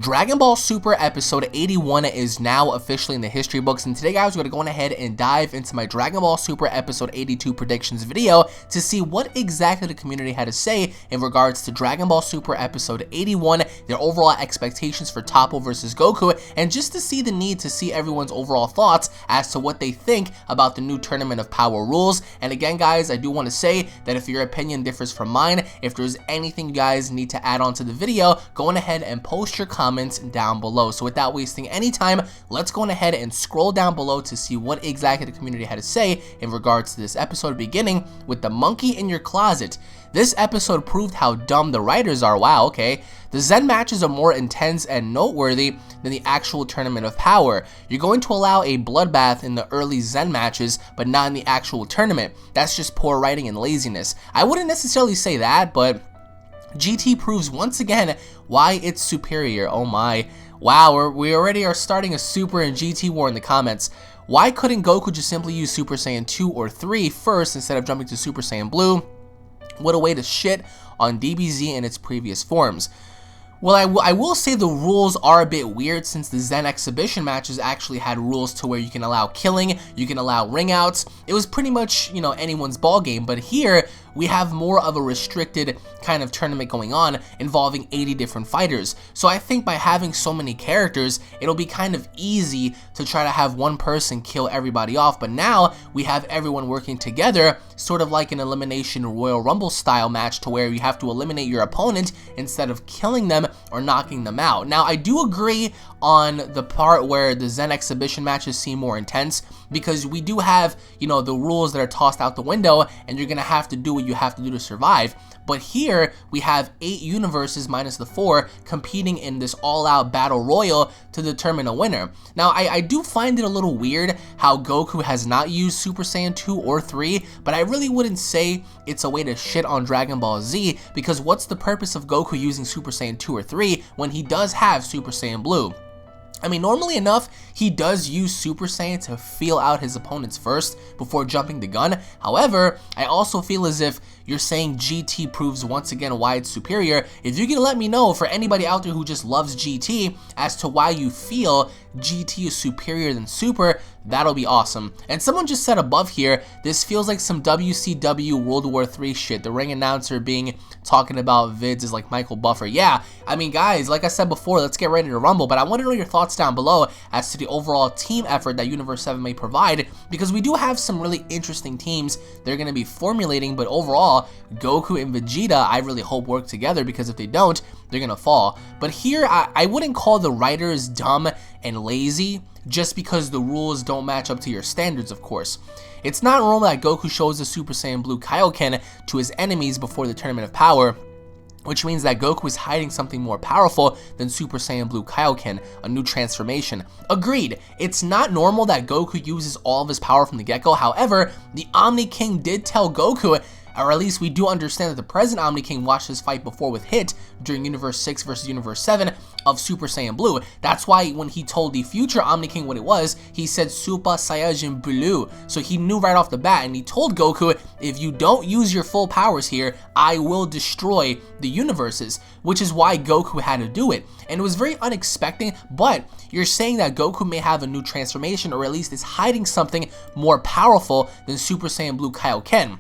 Dragon Ball Super episode 81 is now officially in the history books, and today guys we're going to go ahead and dive into my Dragon Ball Super episode 82 predictions video to see what exactly the community had to say in regards to Dragon Ball Super episode 81, their overall expectations for Toppo versus Goku, and just to see the need to see everyone's overall thoughts as to what they think about the new Tournament of Power rules. And again guys, I do want to say that if your opinion differs from mine, if there's anything you guys need to add on to the video, go on ahead and post your comments down below. So without wasting any time, let's go on ahead and scroll down below to see what exactly the community had to say in regards to this episode, beginning with the monkey in your closet. This episode proved how dumb the writers are. Wow, okay. The Zen matches are more intense and noteworthy than the actual Tournament of Power. You're going to allow a bloodbath in the early Zen matches, but not in the actual tournament. That's just poor writing and laziness. I wouldn't necessarily say that, but GT proves once again why it's superior. Oh my. Wow, we already are starting a Super and GT war in the comments. Why couldn't Goku just simply use Super Saiyan 2 or 3 first instead of jumping to Super Saiyan Blue? What a way to shit on DBZ in its previous forms. Well, I will say the rules are a bit weird, since the Zen exhibition matches actually had rules to where you can allow killing, you can allow ring outs. It was pretty much, you know, anyone's ball game, but here we have more of a restricted kind of tournament going on involving 80 different fighters. So I think by having so many characters, it'll be kind of easy to try to have one person kill everybody off, but now we have everyone working together, sort of like an elimination Royal Rumble style match, to where you have to eliminate your opponent instead of killing them or knocking them out. Now, I do agree on the part where the Zen exhibition matches seem more intense, because we do have, you know, the rules that are tossed out the window, and you're gonna have to do what you have to do to survive. But here we have 8 universes minus the 4 competing in this all-out battle royal to determine a winner. Now, I do find it a little weird how Goku has not used Super Saiyan 2 or 3, but I really wouldn't say it's a way to shit on Dragon Ball Z, because what's the purpose of Goku using Super Saiyan 2 or 3 when he does have Super Saiyan Blue? I mean, normally enough, he does use Super Saiyan to feel out his opponents first before jumping the gun. However, I also feel as if you're saying GT proves once again why it's superior. If you can let me know, for anybody out there who just loves GT, as to why you feel GT is superior than Super, that'll be awesome. And someone just said above here, this feels like some WCW World War III shit. The ring announcer talking about vids is like Michael Buffer. Yeah, I mean guys, like I said before, let's get ready to rumble, but I want to know your thoughts down below as to the overall team effort that Universe 7 may provide, because we do have some really interesting teams they're going to be formulating, but overall, Goku and Vegeta I really hope work together, because if they don't, they're going to fall. But here, I wouldn't call the writers dumb and lazy just because the rules don't match up to your standards, of course. It's not normal that Goku shows the Super Saiyan Blue Kaioken to his enemies before the Tournament of Power, which means that Goku is hiding something more powerful than Super Saiyan Blue Kaioken, a new transformation. Agreed, it's not normal that Goku uses all of his power from the get-go. However, the Omni King did tell Goku, or at least we do understand that the present Omni King watched this fight before with Hit during Universe 6 versus Universe 7 of Super Saiyan Blue. That's why when he told the future Omni King what it was, he said Super Saiyan Blue. So he knew right off the bat, and he told Goku, if you don't use your full powers here, I will destroy the universes, which is why Goku had to do it. And it was very unexpected, but you're saying that Goku may have a new transformation, or at least is hiding something more powerful than Super Saiyan Blue Kaioken.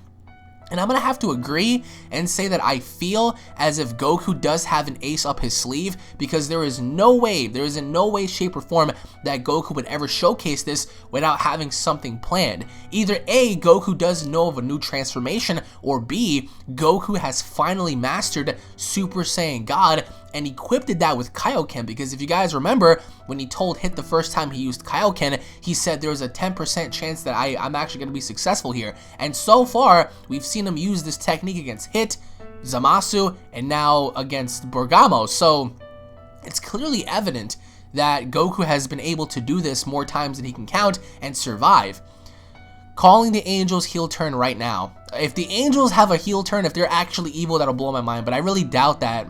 And I'm going to have to agree and say that I feel as if Goku does have an ace up his sleeve, because there is in no way, shape, or form that Goku would ever showcase this without having something planned. Either A, Goku does know of a new transformation, or B, Goku has finally mastered Super Saiyan God and equipped that with Kaioken, because if you guys remember, when he told Hit the first time he used Kaioken, he said there was a 10% chance that I'm actually going to be successful here. And so far, we've seen him use this technique against Hit, Zamasu, and now against Bergamo. So it's clearly evident that Goku has been able to do this more times than he can count and survive. Calling the Angels heel turn right now. If the Angels have a heel turn, if they're actually evil, that'll blow my mind, but I really doubt that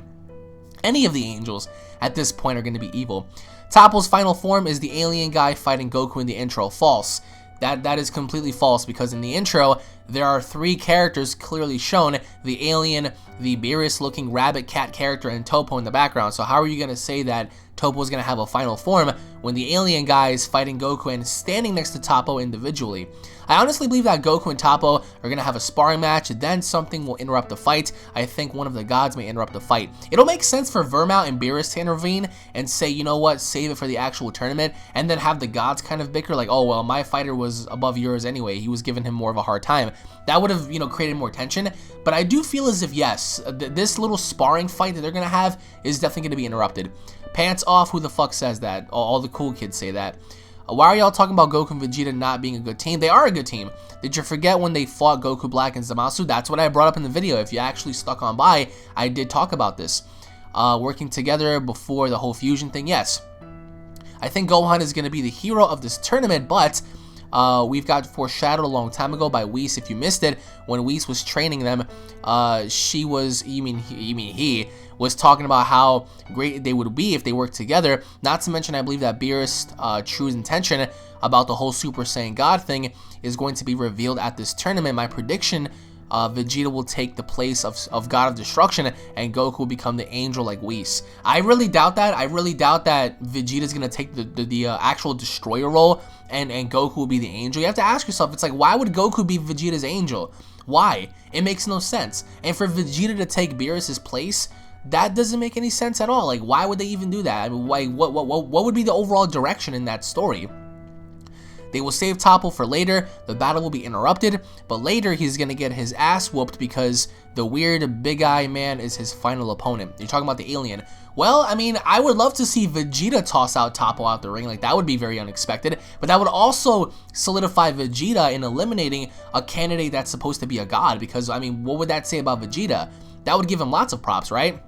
any of the Angels at this point are going to be evil. Toppo's final form is the alien guy fighting Goku in the intro. False. That is completely false, because in the intro, there are 3 characters clearly shown: the alien, the Beerus looking rabbit cat character, and Toppo in the background. So how are you going to say that Toppo is going to have a final form when the alien guy is fighting Goku and standing next to Toppo individually. I honestly believe that Goku and Toppo are going to have a sparring match, then something will interrupt the fight. I think one of the gods may interrupt the fight. It'll make sense for Vermount and Beerus to intervene and say, you know what, save it for the actual tournament, and then have the gods kind of bicker like, oh, well, my fighter was above yours anyway. He was giving him more of a hard time. That would have, created more tension. But I do feel as if, yes, this little sparring fight that they're going to have is definitely going to be interrupted. Pants off, who the fuck says that? All the cool kids say that. Why are y'all talking about Goku and Vegeta not being a good team? They are a good team. Did you forget when they fought Goku Black and Zamasu? That's what I brought up in the video. If you actually stuck on by, I did talk about this. Working together before the whole fusion thing, yes. I think Gohan is going to be the hero of this tournament, but we've got foreshadowed a long time ago by Whis. If you missed it, when Whis was training them, he was talking about how great they would be if they worked together. Not to mention, I believe that Beerus' true intention about the whole Super Saiyan God thing is going to be revealed at this tournament. My prediction, Vegeta will take the place of God of Destruction, and Goku will become the angel like Whis. I really doubt that. I really doubt that Vegeta's going to take the actual destroyer role, and Goku will be the angel. You have to ask yourself, it's like, why would Goku be Vegeta's angel? Why? It makes no sense. And for Vegeta to take Beerus' place, that doesn't make any sense at all. Like, why would they even do that? I mean, why, what would be the overall direction in that story? They will save Toppo for later. The battle will be interrupted, but later he's going to get his ass whooped because the weird big eye man is his final opponent. You're talking about the alien. Well, I mean, I would love to see Vegeta toss out Toppo out the ring. Like, that would be very unexpected, but that would also solidify Vegeta in eliminating a candidate that's supposed to be a god, because, I mean, what would that say about Vegeta? That would give him lots of props, right?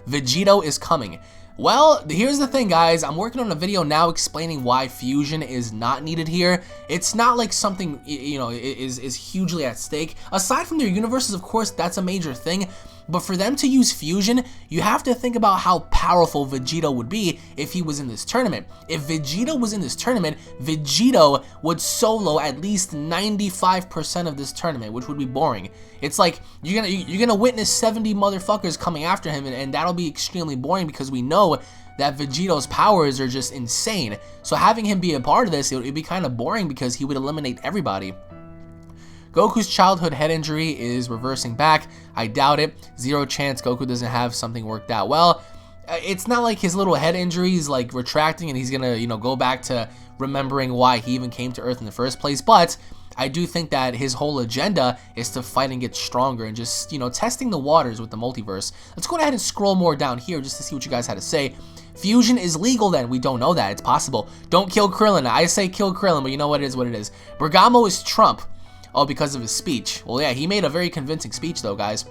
Vegito is coming. Well, here's the thing, guys. I'm working on a video now explaining why fusion is not needed here. It's not like something, is hugely at stake. Aside from their universes, of course, that's a major thing. But for them to use fusion, you have to think about how powerful Vegito would be if he was in this tournament. If Vegito was in this tournament, Vegito would solo at least 95% of this tournament, which would be boring. It's like you're gonna witness 70 motherfuckers coming after him, and that'll be extremely boring because we know that Vegito's powers are just insane. So having him be a part of this, it would be kind of boring because he would eliminate everybody. Goku's childhood head injury is reversing back. I doubt it. Zero chance Goku doesn't have something worked out well. It's not like his little head injury is like retracting and he's gonna, go back to remembering why he even came to Earth in the first place. But I do think that his whole agenda is to fight and get stronger and just, testing the waters with the multiverse. Let's go ahead and scroll more down here just to see what you guys had to say. Fusion is legal then. We don't know that. It's possible. Don't kill Krillin. I say kill Krillin, but you know what it is what it is. Bergamo is Trump. Oh, because of his speech. Well, yeah, he made a very convincing speech, though, guys.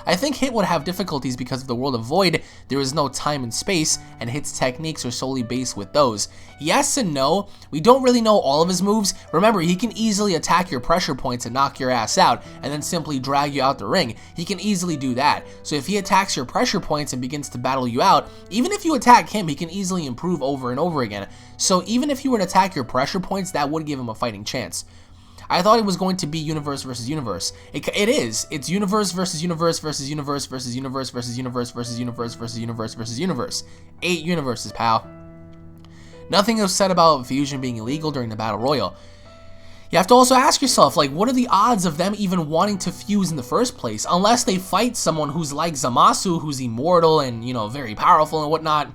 I think Hit would have difficulties because of the world of Void. There is no time and space, and Hit's techniques are solely based with those. Yes and no. We don't really know all of his moves. Remember, he can easily attack your pressure points and knock your ass out, and then simply drag you out the ring. He can easily do that. So if he attacks your pressure points and begins to battle you out, even if you attack him, he can easily improve over and over again. So even if you were to attack your pressure points, that would give him a fighting chance. I thought it was going to be universe versus universe. It is. It's universe versus universe versus universe versus universe versus universe versus universe versus universe versus universe. 8 universes, pal. Nothing was said about fusion being illegal during the Battle Royal. You have to also ask yourself, like, what are the odds of them even wanting to fuse in the first place? Unless they fight someone who's like Zamasu, who's immortal and, very powerful and whatnot.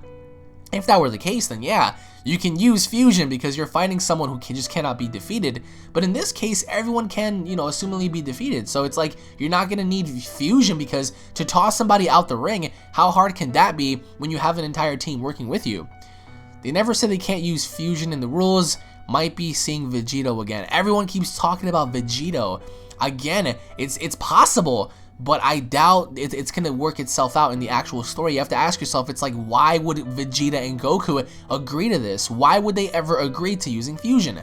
If that were the case, then yeah, you can use fusion because you're fighting someone who just cannot be defeated. But in this case, everyone can, assumingly be defeated. So it's like you're not going to need fusion because to toss somebody out the ring, how hard can that be when you have an entire team working with you? They never said they can't use fusion in the rules. Might be seeing Vegito again. Everyone keeps talking about Vegito. Again, it's possible. But I doubt it's going to work itself out in the actual story. You have to ask yourself, it's like, why would Vegeta and Goku agree to this? Why would they ever agree to using fusion?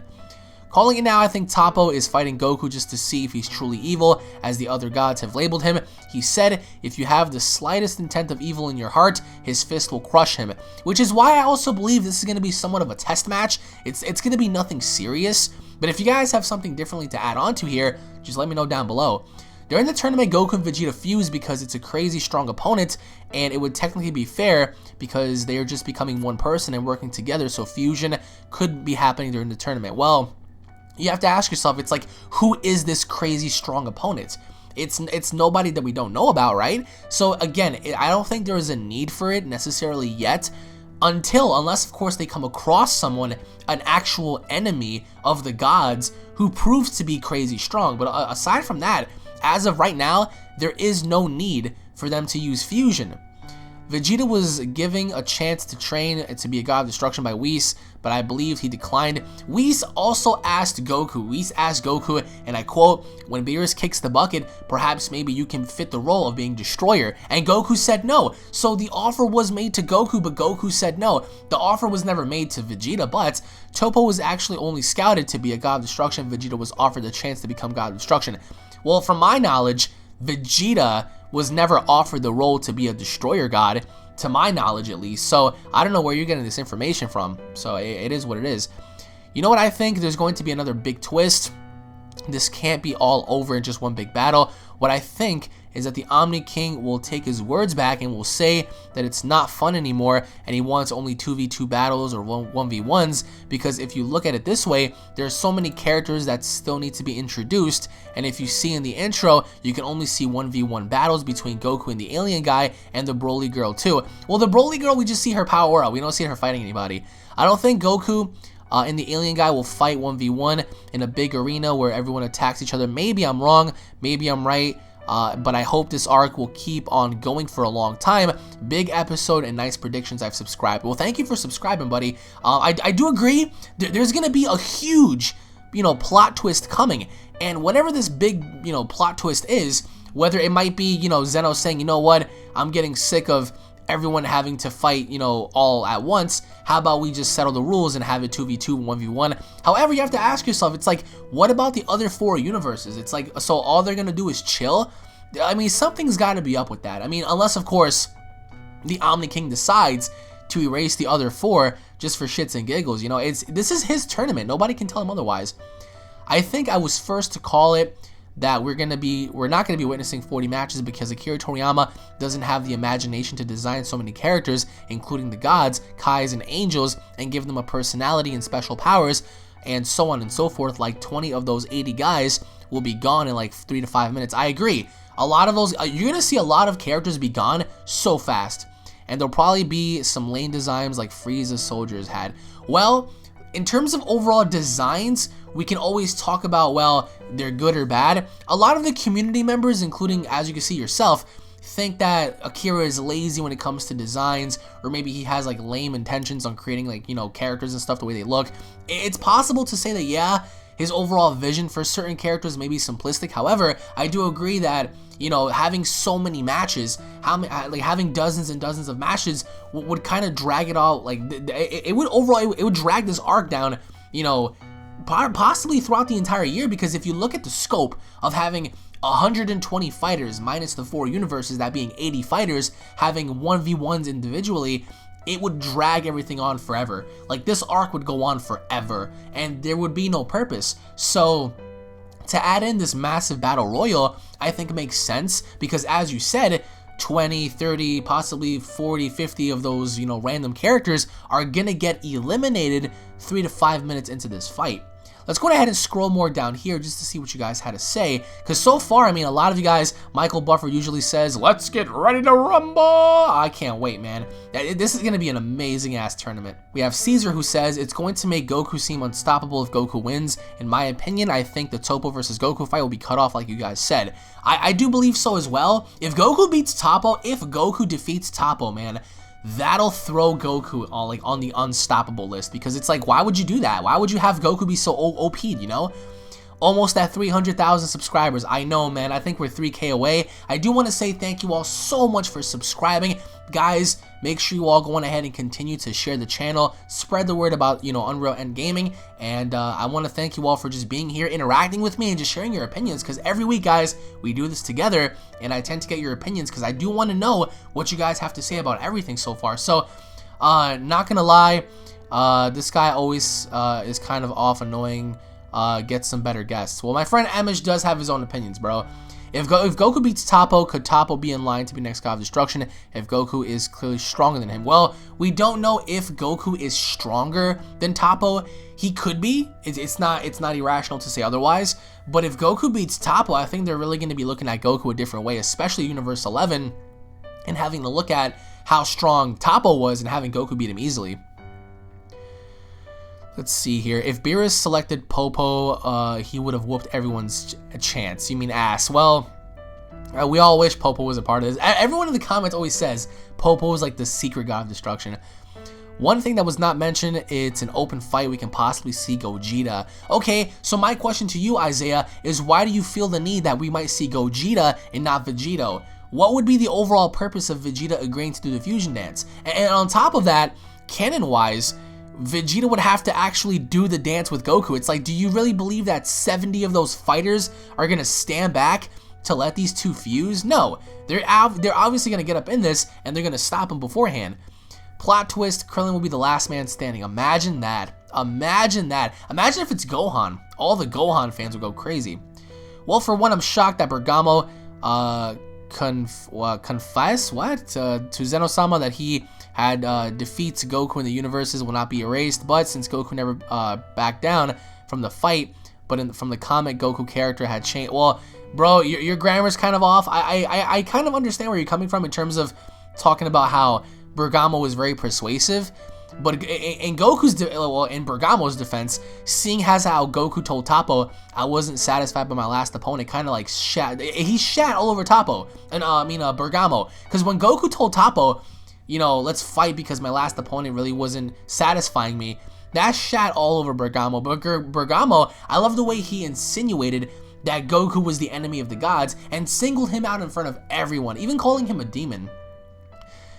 Calling it now, I think Toppo is fighting Goku just to see if he's truly evil, as the other gods have labeled him. He said, if you have the slightest intent of evil in your heart, his fist will crush him. Which is why I also believe this is going to be somewhat of a test match. It's going to be nothing serious. But if you guys have something differently to add on to here, just let me know down below. During the tournament, Goku and Vegeta fuse because it's a crazy strong opponent, and it would technically be fair because they are just becoming one person and working together, so fusion could be happening during the tournament. Well, you have to ask yourself, it's like, who is this crazy strong opponent? It's nobody that we don't know about, right? So again, I don't think there is a need for it necessarily yet, unless of course they come across someone, an actual enemy of the gods who proves to be crazy strong. But aside from that, as of right now, there is no need for them to use fusion. Vegeta was giving a chance to train to be a god of destruction by Whis, but I believe he declined. Whis also asked Goku, and I quote, "When Beerus kicks the bucket, perhaps maybe you can fit the role of being destroyer." And Goku said no. So the offer was made to Goku, but Goku said no. The offer was never made to Vegeta, but Toppo was actually only scouted to be a god of destruction. Vegeta was offered the chance to become god of destruction. Well, from my knowledge, Vegeta was never offered the role to be a destroyer god, to my knowledge at least. So I don't know where you're getting this information from. So it is what it is. You know what I think? There's going to be another big twist. This can't be all over in just one big battle. What I think is that the Omni King will take his words back and will say that it's not fun anymore and he wants only 2v2 battles or 1v1s, because if you look at it this way, there's so many characters that still need to be introduced, and if you see in the intro, you can only see 1v1 battles between Goku and the alien guy and the Broly girl too. Well, the Broly girl, we just see her power up. We don't see her fighting anybody. I don't think Goku and the alien guy will fight 1v1 in a big arena where everyone attacks each other. Maybe I'm wrong, maybe I'm right, but I hope this arc will keep on going for a long time. Big episode and nice predictions. I've subscribed. Well, thank you for subscribing, buddy. I do agree. There's going to be a huge, plot twist coming. And whatever this big, plot twist is, whether it might be, Zeno saying, you know what, I'm getting sick of everyone having to fight, all at once. How about we just settle the rules and have it 2v2, 1v1? However, you have to ask yourself, it's like, what about the other 4 universes? It's like, so all they're gonna do is chill? I mean, something's gotta be up with that. I mean, unless, of course, the Omni King decides to erase the other 4 just for shits and giggles. This is his tournament. Nobody can tell him otherwise. I think I was first to call it that we're not gonna be witnessing 40 matches because Akira Toriyama doesn't have the imagination to design so many characters, including the gods, Kais, and angels, and give them a personality and special powers, and so on and so forth. Like 20 of those 80 guys will be gone in like 3 to 5 minutes. I agree. A lot of those, you're gonna see a lot of characters be gone so fast, and there'll probably be some lane designs like Frieza's soldiers had. Well, in terms of overall designs, we can always talk about, well, they're good or bad. A lot of the community members, including, as you can see yourself, think that Akira is lazy when it comes to designs, or maybe he has like lame intentions on creating like, characters and stuff, the way they look. It's possible to say that, yeah, his overall vision for certain characters may be simplistic. However, I do agree that, having so many matches, having dozens and dozens of matches would kind of drag it all. Like it would drag this arc down, possibly throughout the entire year, because if you look at the scope of having 120 fighters minus the 4 universes, that being 80 fighters, having 1v1s individually, it would drag everything on forever. Like, this arc would go on forever, and there would be no purpose. So to add in this massive battle royal, I think it makes sense, because as you said, 20, 30, possibly 40, 50 of those, random characters are gonna get eliminated 3 to 5 minutes into this fight. Let's go ahead and scroll more down here just to see what you guys had to say, because so far, I mean, a lot of you guys, Michael Buffer usually says, let's get ready to rumble. I can't wait, man. This is going to be an amazing ass tournament. We have Caesar, who says, it's going to make Goku seem unstoppable if Goku wins. In my opinion, I think the Toppo versus Goku fight will be cut off like you guys said. I do believe so as well. If Goku beats Toppo, if Goku defeats Toppo, man, that'll throw Goku on the unstoppable list, because it's like, why would you do that? Why would you have Goku be so OP'd, Almost at 300,000 subscribers. I know, man. I think we're 3K away. I do want to say thank you all so much for subscribing. Guys, make sure you all go on ahead and continue to share the channel. Spread the word about, UnrealEntGaming. And I want to thank you all for just being here, interacting with me, and just sharing your opinions. Because every week, guys, we do this together. And I tend to get your opinions because I do want to know what you guys have to say about everything so far. So, not going to lie, this guy always is kind of off, annoying. Get some better guests. Well, my friend Emish does have his own opinions, bro. If Goku beats Toppo, could Toppo be in line to be next God of Destruction if Goku is clearly stronger than him? Well, we don't know if Goku is stronger than Toppo. He could be. It's not irrational to say otherwise. But if Goku beats Toppo, I think they're really going to be looking at Goku a different way, especially Universe 11, and having to look at how strong Toppo was and having Goku beat him easily. Let's see here. If Beerus selected Popo, he would have whooped everyone's chance. You mean ass? Well, we all wish Popo was a part of this. Everyone in the comments always says Popo is like the secret God of Destruction. One thing that was not mentioned, it's an open fight. We can possibly see Gogeta. Okay, so my question to you, Isaiah, is why do you feel the need that we might see Gogeta and not Vegito? What would be the overall purpose of Vegeta agreeing to do the fusion dance? And on top of that, canon-wise, Vegeta would have to actually do the dance with Goku. It's like, do you really believe that 70 of those fighters are going to stand back to let these two fuse? No. They're obviously going to get up in this, and they're going to stop them beforehand. Plot twist, Krillin will be the last man standing. Imagine that. Imagine that. Imagine if it's Gohan. All the Gohan fans would go crazy. Well, for one, I'm shocked that Bergamo confess to Zeno-sama that he had defeats Goku in the universes will not be erased, but since Goku never backed down from the fight, but from the comic, Goku character had changed. Well, bro, your grammar's kind of off. I kind of understand where you're coming from in terms of talking about how Bergamo was very persuasive, but in in Bergamo's defense, seeing as how Goku told Toppo, I wasn't satisfied by my last opponent, kind of like he shat all over Toppo, and Bergamo, because when Goku told Toppo, you know, let's fight because my last opponent really wasn't satisfying me, that shat all over Bergamo. But Bergamo, I love the way he insinuated that Goku was the enemy of the gods and singled him out in front of everyone, even calling him a demon.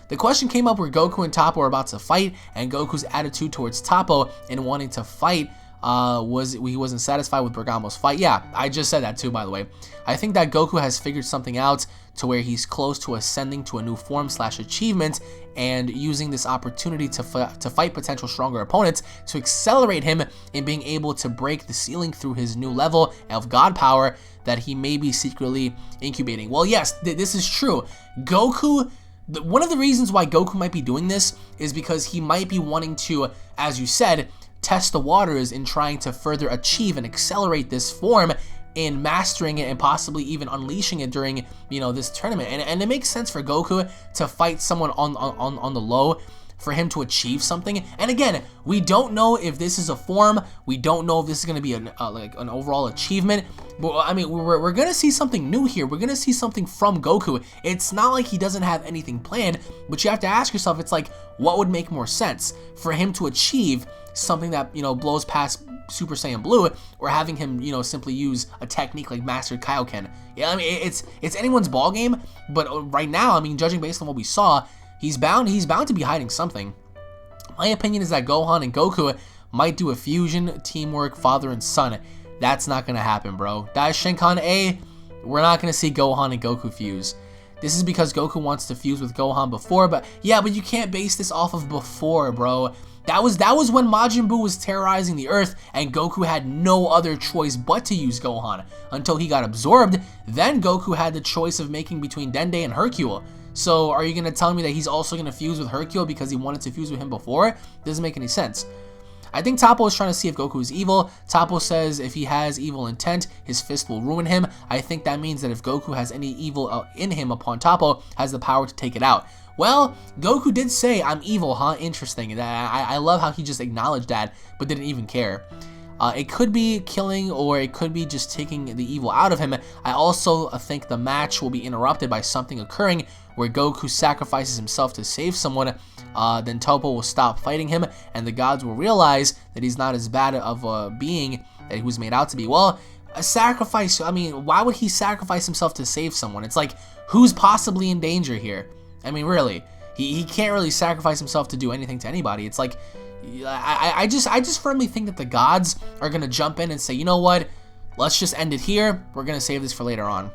The question came up where Goku and Toppo were about to fight, and Goku's attitude towards Toppo and wanting to fight was he wasn't satisfied with Bergamo's fight. Yeah, I just said that too, by the way. I think that Goku has figured something out to where he's close to ascending to a new form / achievement, and using this opportunity to fight potential stronger opponents to accelerate him in being able to break the ceiling through his new level of god power that he may be secretly incubating. Well, yes, this is true. Goku... One of the reasons why Goku might be doing this is because he might be wanting to, as you said, test the waters in trying to further achieve and accelerate this form in mastering it and possibly even unleashing it during, you know, this tournament. And it makes sense for Goku to fight someone on the low for him to achieve something. And again, we don't know if this is a form. We don't know if this is going to be like an overall achievement. But I mean, we're going to see something new here. We're going to see something from Goku. It's not like he doesn't have anything planned, but you have to ask yourself, it's like, what would make more sense for him to achieve something that, you know, blows past Super Saiyan Blue, or having him, you know, simply use a technique like Master Kaioken? Yeah, I mean, it's anyone's ball game, but right now, I mean, judging based on what we saw, he's bound to be hiding something. My opinion is that Gohan and Goku might do a fusion, teamwork, father and son. That's not gonna happen, bro. That is Shinkan A. We're not gonna see Gohan and Goku fuse. This is because Goku wants to fuse with Gohan before, but yeah, but you can't base this off of before, bro. That was when Majin Buu was terrorizing the Earth and Goku had no other choice but to use Gohan until he got absorbed. Then Goku had the choice of making between Dende and Hercule. So are you going to tell me that he's also going to fuse with Hercule because he wanted to fuse with him before? Doesn't make any sense. I think Toppo is trying to see if Goku is evil. Toppo says if he has evil intent, his fist will ruin him. I think that means that if Goku has any evil in him upon Toppo, has the power to take it out. Well, Goku did say, I'm evil, huh? Interesting. I love how he just acknowledged that, but didn't even care. It could be killing, or it could be just taking the evil out of him. I also think the match will be interrupted by something occurring where Goku sacrifices himself to save someone. Then Toppo will stop fighting him, and the gods will realize that he's not as bad of a being that he was made out to be. Well, a sacrifice, I mean, why would he sacrifice himself to save someone? It's like, who's possibly in danger here? I mean, really, he can't really sacrifice himself to do anything to anybody. It's like, I just firmly think that the gods are gonna jump in and say, you know what, let's just end it here. We're gonna save this for later on.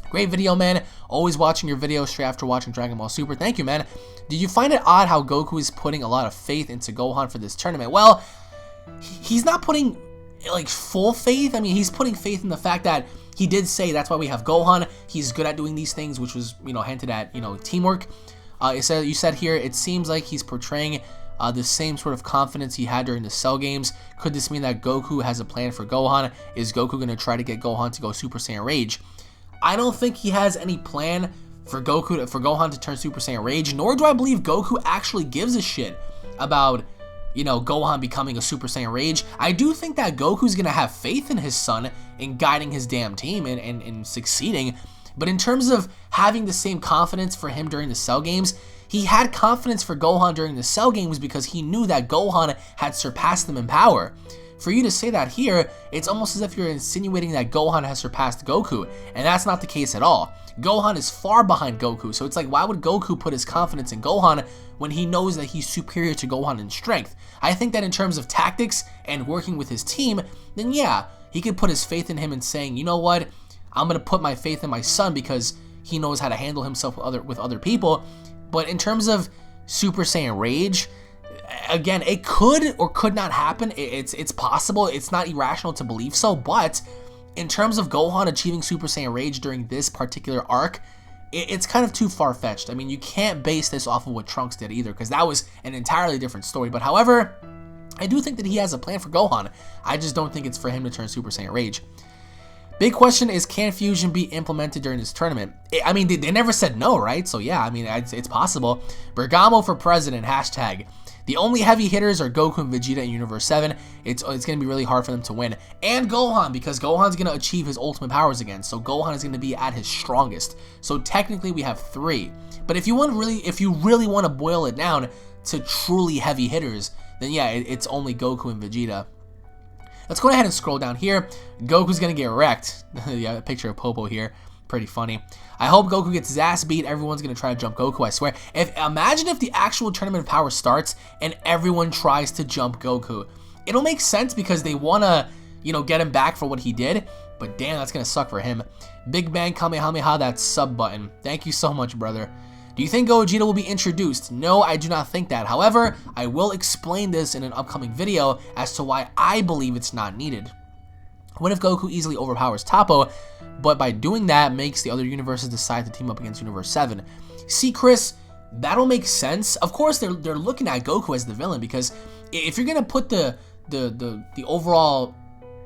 Great video, man. Always watching your videos straight after watching Dragon Ball Super. Thank you, man. Did you find it odd how Goku is putting a lot of faith into Gohan for this tournament? Well, he's not putting like full faith. I mean, he's putting faith in the fact that he did say that's why we have Gohan. He's good at doing these things, which was, hinted at, teamwork. You said here, it seems like he's portraying the same sort of confidence he had during the Cell games. Could this mean that Goku has a plan for Gohan? Is Goku going to try to get Gohan to go Super Saiyan Rage? I don't think he has any plan for Gohan to turn Super Saiyan Rage, nor do I believe Goku actually gives a shit about, Gohan becoming a Super Saiyan Rage. I do think that Goku's going to have faith in his son in guiding his damn team and succeeding. But in terms of having the same confidence for him during the Cell games, he had confidence for Gohan during the Cell games because he knew that Gohan had surpassed him in power. For you to say that here, it's almost as if you're insinuating that Gohan has surpassed Goku, and that's not the case at all. Gohan is far behind Goku, so it's like, why would Goku put his confidence in Gohan when he knows that he's superior to Gohan in strength? I think that in terms of tactics and working with his team, then yeah, he could put his faith in him and saying, you know what, I'm going to put my faith in my son because he knows how to handle himself with other people. But in terms of Super Saiyan Rage, again, it could or could not happen. It's possible. It's not irrational to believe so. But in terms of Gohan achieving Super Saiyan Rage during this particular arc, it's kind of too far-fetched. I mean, you can't base this off of what Trunks did either, because that was an entirely different story. But however, I do think that he has a plan for Gohan. I just don't think it's for him to turn Super Saiyan Rage. Big question is, can fusion be implemented during this tournament? I mean, they never said no, right? So yeah, I mean, it's possible. Bergamo for president, hashtag. The only heavy hitters are Goku and Vegeta in Universe 7. It's going to be really hard for them to win. And Gohan, because Gohan's going to achieve his ultimate powers again. So Gohan is going to be at his strongest. So technically we have 3. But if you really want to boil it down to truly heavy hitters, then yeah, it's only Goku and Vegeta. Let's go ahead and scroll down here. Goku's going to get wrecked. Yeah, a picture of Toppo here. Pretty funny. I hope Goku gets his ass beat. Everyone's going to try to jump Goku, I swear. Imagine if the actual Tournament of Power starts and everyone tries to jump Goku. It'll make sense because they want to, get him back for what he did. But damn, that's going to suck for him. Big Bang Kamehameha, that sub button. Thank you so much, brother. Do you think Gogeta will be introduced? No, I do not think that. However, I will explain this in an upcoming video as to why I believe it's not needed. What if Goku easily overpowers Toppo, but by doing that makes the other universes decide to team up against Universe 7? See, Chris, that'll make sense. Of course, they're looking at Goku as the villain, because if you're gonna put the overall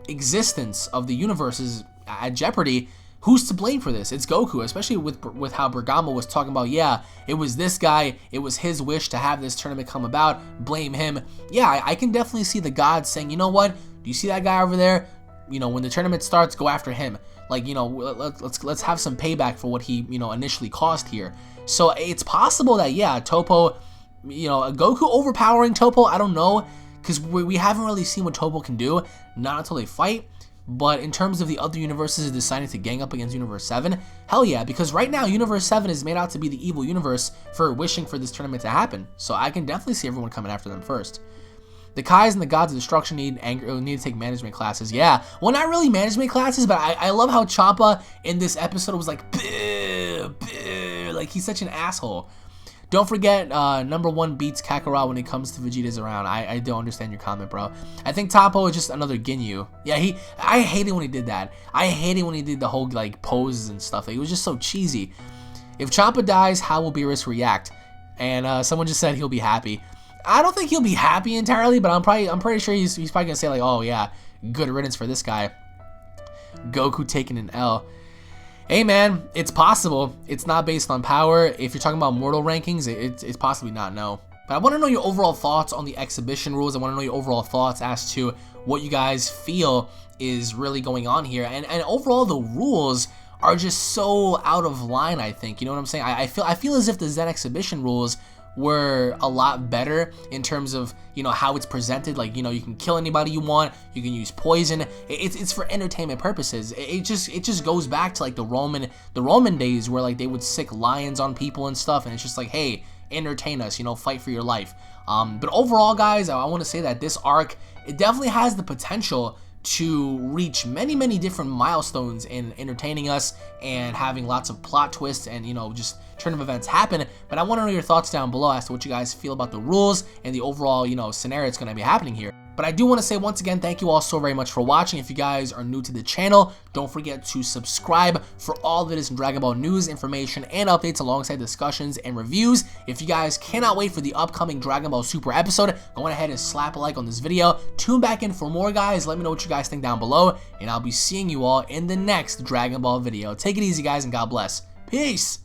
existence of the universes at jeopardy, who's to blame for this? It's Goku, especially with how Bergamo was talking about, yeah, it was this guy, it was his wish to have this tournament come about, blame him. Yeah, I can definitely see the gods saying, you know what, do you see that guy over there? When the tournament starts, go after him. Like, let's have some payback for what he, initially caused here. So it's possible that, yeah, Toppo, Goku overpowering Toppo, I don't know, because we haven't really seen what Toppo can do, not until they fight. But in terms of the other universes deciding to gang up against Universe 7, hell yeah, because right now Universe 7 is made out to be the evil universe for wishing for this tournament to happen. So I can definitely see everyone coming after them first. The Kais and the Gods of Destruction need to take management classes. Yeah, well, not really management classes, but I love how Champa in this episode was like, like he's such an asshole. Don't forget, number 1 beats Kakarot when it comes to Vegeta's around. I don't understand your comment, bro. I think Toppo is just another Ginyu. Yeah, I hate it when he did that. I hate it when he did the whole, like, poses and stuff. Like, it was just so cheesy. If Champa dies, how will Beerus react? And someone just said he'll be happy. I don't think he'll be happy entirely, but I'm pretty sure he's probably gonna say, like, oh yeah, good riddance for this guy. Goku taking an L. Hey man, it's possible. It's not based on power. If you're talking about mortal rankings, it's possibly not, no. But I want to know your overall thoughts on the exhibition rules. I want to know your overall thoughts as to what you guys feel is really going on here. And overall, the rules are just so out of line, I think. You know what I'm saying? I feel as if the Zen exhibition rules were a lot better in terms of, how it's presented. Like, you can kill anybody you want, you can use poison. It's for entertainment purposes. It just goes back to like the Roman days where like they would sick lions on people and stuff, and it's just like, hey, entertain us, fight for your life. But overall, guys, I want to say that this arc, it definitely has the potential to reach many different milestones in entertaining us and having lots of plot twists and, just turn of events happen. But I want to know your thoughts down below as to what you guys feel about the rules and the overall, scenario that's going to be happening here. But I do want to say once again, thank you all so very much for watching. If you guys are new to the channel, don't forget to subscribe for all the latest Dragon Ball news, information, and updates alongside discussions and reviews. If you guys cannot wait for the upcoming Dragon Ball Super episode, go ahead and slap a like on this video. Tune back in for more, guys. Let me know what you guys think down below, and I'll be seeing you all in the next Dragon Ball video. Take it easy, guys, and God bless. Peace!